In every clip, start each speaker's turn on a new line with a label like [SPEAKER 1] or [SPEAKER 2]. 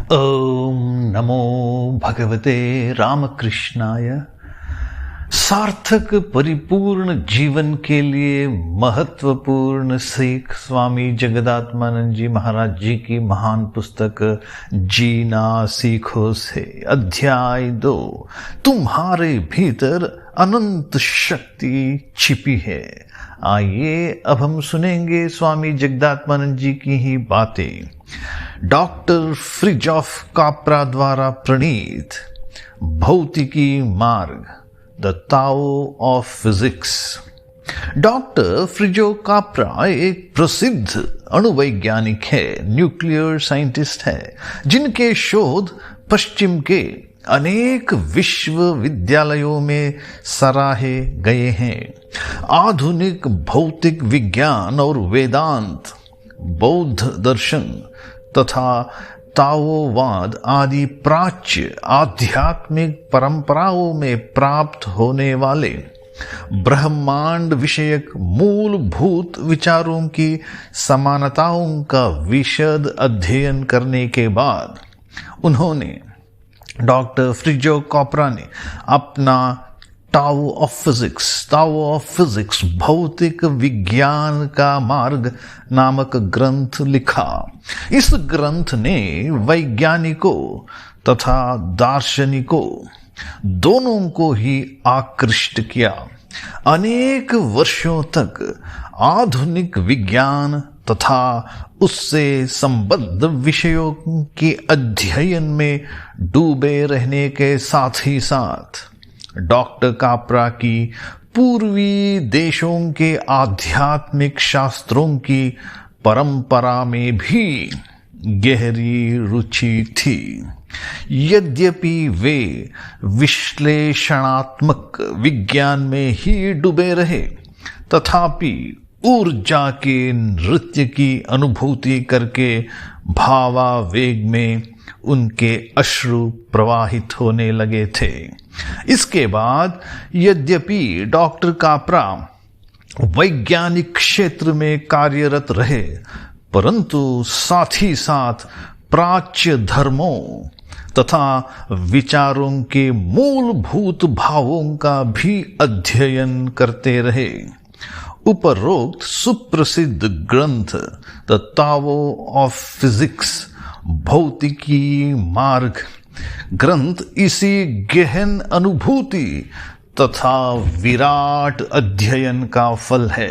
[SPEAKER 1] ओम नमो भगवते रामकृष्णाय। सार्थक परिपूर्ण जीवन के लिए महत्वपूर्ण सीख स्वामी जगदात्मानंद जी महाराज जी की महान पुस्तक जीना सीखो से अध्याय 2, तुम्हारे भीतर अनंत शक्ति छिपी है। आइए अब हम सुनेंगे स्वामी जगदात्मानंद जी की ही बातें। डॉक्टर फ्रिजॉफ काप्रा द्वारा प्रणीत भौतिकी मार्ग, the Tao of physics. Doctor Fritjof Capra एक प्रसिद्ध अणुवैज्ञानिक है, न्यूक्लियर साइंटिस्ट है, जिनके शोध पश्चिम के अनेक विश्वविद्यालयों में सराहे गए हैं। आधुनिक भौतिक विज्ञान और वेदांत, बौद्ध दर्शन तथा ताओवाद आदि प्राच्य आध्यात्मिक परंपराओं में प्राप्त होने वाले ब्रह्मांड विषयक मूलभूत विचारों की समानताओं का विशद अध्ययन करने के बाद उन्होंने डॉक्टर फ्रिजो काप्रा ने अपना ताओ ऑफ फिजिक्स भौतिक विज्ञान का मार्ग नामक ग्रंथ लिखा। इस ग्रंथ ने वैज्ञानिकों तथा दार्शनिकों दोनों को ही आकृष्ट किया। अनेक वर्षों तक आधुनिक विज्ञान तथा उससे संबद्ध विषयों के अध्ययन में डूबे रहने के साथ ही साथ डॉक्टर काप्रा की पूर्वी देशों के आध्यात्मिक शास्त्रों की परंपरा में भी गहरी रुचि थी। यद्यपि वे विश्लेषणात्मक विज्ञान में ही डूबे रहे, तथापि ऊर्जा के नृत्य की अनुभूति करके भावावेग में उनके अश्रु प्रवाहित होने लगे थे। इसके बाद यद्यपि डॉक्टर काप्रा वैज्ञानिक क्षेत्र में कार्यरत रहे, परंतु साथ ही साथ प्राच्य धर्मों तथा विचारों के मूलभूत भावों का भी अध्ययन करते रहे। उपरोक्त सुप्रसिद्ध ग्रंथ द ताओ ऑफ फिजिक्स भौतिकी मार्ग ग्रंथ इसी गहन अनुभूति तथा विराट अध्ययन का फल है।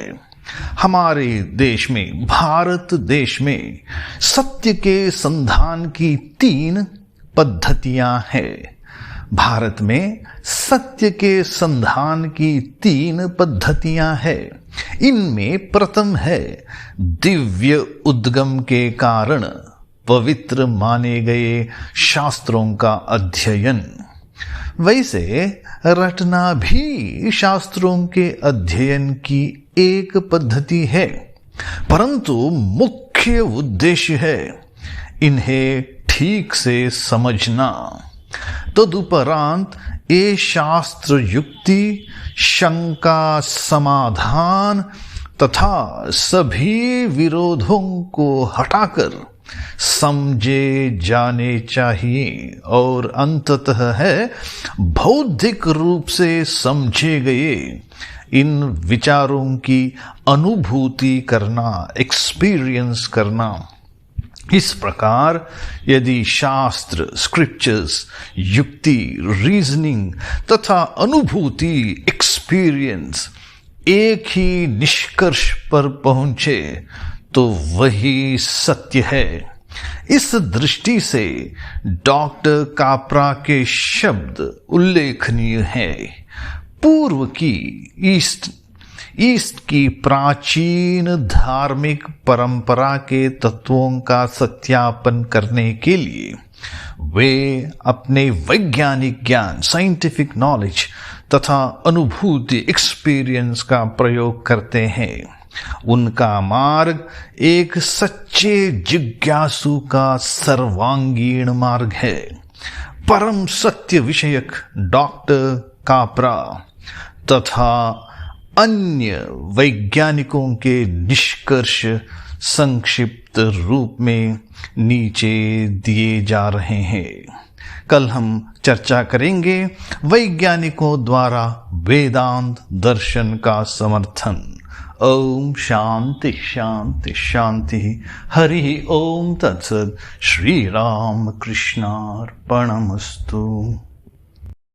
[SPEAKER 1] हमारे देश में, भारत देश में सत्य के संधान की 3 पद्धतियां हैं। भारत में सत्य के संधान की 3 पद्धतियां हैं। इनमें प्रथम है दिव्य उद्गम के कारण पवित्र माने गए शास्त्रों का अध्ययन। वैसे रटना भी शास्त्रों के अध्ययन की एक पद्धति है, परंतु मुख्य उद्देश्य है इन्हें ठीक से समझना। तदुपरांत ये शास्त्र युक्ति, शंका समाधान तथा सभी विरोधों को हटाकर समझे जाने चाहिए और अंततः है बौद्धिक रूप से समझे गए इन विचारों की अनुभूति करना, एक्सपीरियंस करना। इस प्रकार यदि शास्त्र, स्क्रिप्चर्स, युक्ति, रीजनिंग तथा अनुभूति, एक्सपीरियंस एक ही निष्कर्ष पर पहुंचे तो वही सत्य है। इस दृष्टि से डॉक्टर काप्रा के शब्द उल्लेखनीय हैं। पूर्व की ईस्ट की प्राचीन धार्मिक परंपरा के तत्वों का सत्यापन करने के लिए वे अपने वैज्ञानिक ज्ञान, साइंटिफिक नॉलेज तथा अनुभूति, एक्सपीरियंस का प्रयोग करते हैं। उनका मार्ग एक सच्चे जिज्ञासु का सर्वांगीण मार्ग है। परम सत्य विषयक डॉक्टर काप्रा तथा अन्य वैज्ञानिकों के निष्कर्ष संक्षिप्त रूप में नीचे दिए जा रहे हैं। कल हम चर्चा करेंगे वैज्ञानिकों द्वारा वेदांत दर्शन का समर्थन। ओम शांति शांति शांति। हरि ओम तत्सत्। श्री राम कृष्णार्पणमस्तु।